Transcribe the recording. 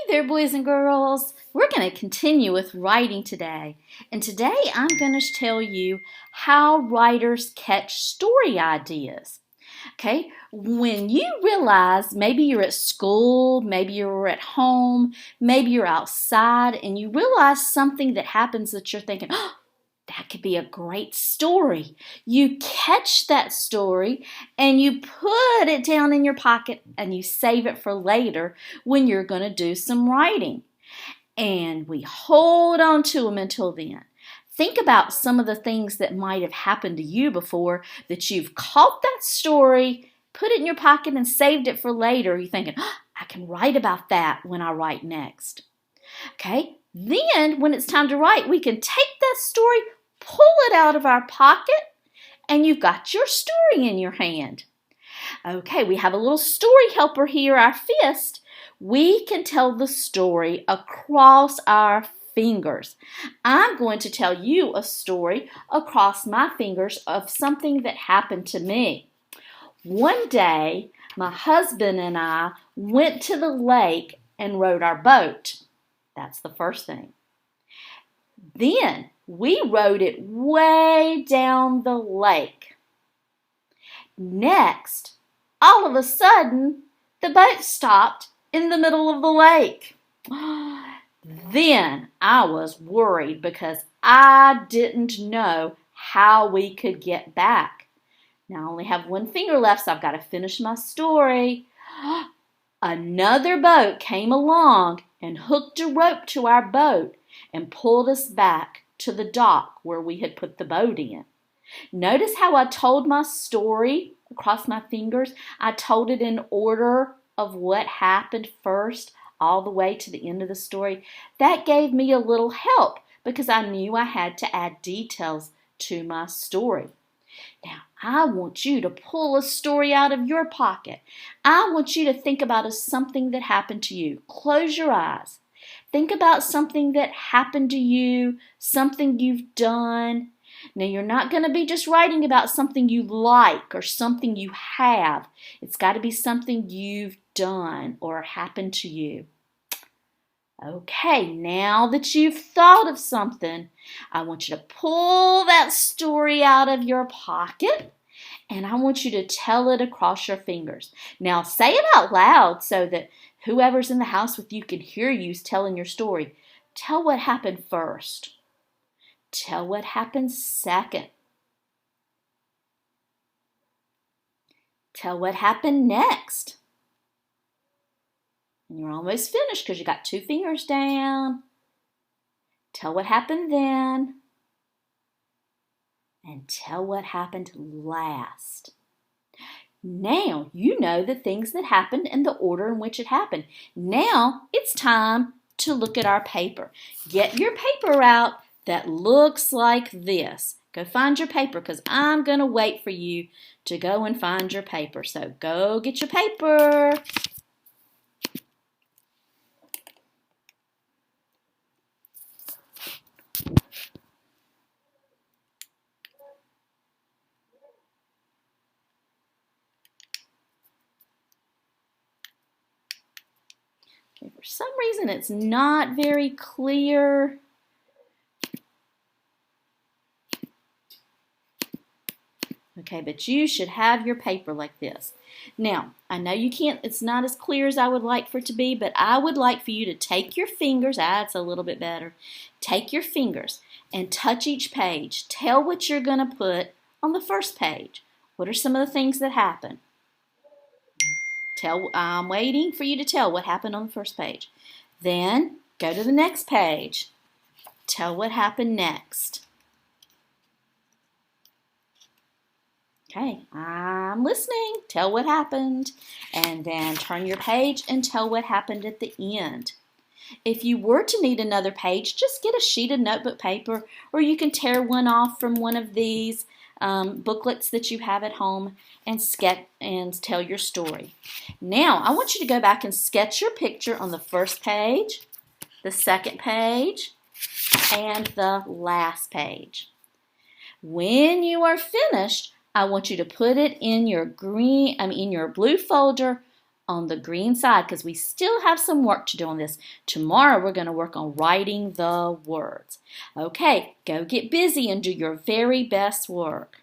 There, boys and girls. We're going to continue with writing today. And today I'm going to tell you how writers catch story ideas. Okay, when you realize maybe you're at school, maybe you're at home, maybe you're outside, and you realize something that happens that you're thinking, oh, that could be a great story. You catch that story and you put it down in your pocket and you save it for later when you're going to do some writing. And we hold on to them until then. Think about some of the things that might have happened to you before that you've caught that story, put it in your pocket and saved it for later. You're thinking, oh, I can write about that when I write next. Okay, then when it's time to write, we can take that story, pull it out of our pocket, and you've got your story in your hand. Okay, we have a little story helper here, our fist. We can tell the story across our fingers. I'm going to tell you a story across my fingers of something that happened to me. One day, my husband and I went to the lake and rowed our boat. That's the first thing. Then we rowed it way down the lake. Next, all of a sudden, the boat stopped in the middle of the lake. Then I was worried because I didn't know how we could get back. Now I only have one finger left, so I've got to finish my story. Another boat came along and hooked a rope to our boat and pulled us back to the dock where we had put the boat in. Notice how I told my story across my fingers? I told it in order of what happened first all the way to the end of the story. That gave me a little help because I knew I had to add details to my story. Now, I want you to pull a story out of your pocket. I want you to think about something that happened to you. Close your eyes. Think about something that happened to you, something you've done. Now, you're not going to be just writing about something you like or something you have. It's got to be something you've done or happened to you. Okay, now that you've thought of something, I want you to pull that story out of your pocket and I want you to tell it across your fingers. Now, say it out loud so that whoever's in the house with you can hear you telling your story. Tell what happened first. Tell what happened second. Tell what happened next. And you're almost finished because you got 2 fingers down. Tell what happened then. And tell what happened last. Now you know the things that happened and the order in which it happened. Now it's time to look at our paper. Get your paper out that looks like this. Go find your paper because I'm going to wait for you to go and find your paper. So go get your paper. Okay, for some reason it's not very clear. Okay, but you should have your paper like this. Now, I know you can't, it's not as clear as I would like for it to be, but I would like for you to take your fingers, it's a little bit better. Take your fingers and touch each page. Tell what you're going to put on the first page. What are some of the things that happen? I'm waiting for you to tell what happened on the first page. Then go to the next page. Tell what happened next. Okay, I'm listening. Tell what happened. And then turn your page and tell what happened at the end. If you were to need another page, just get a sheet of notebook paper, or you can tear one off from one of these booklets that you have at home and sketch and tell your story. Now, I want you to go back and sketch your picture on the first page, the second page, and the last page. When you are finished, I want you to put it in your blue folder on the green side because we still have some work to do on this. Tomorrow we're going to work on writing the words. Okay, go get busy and do your very best work.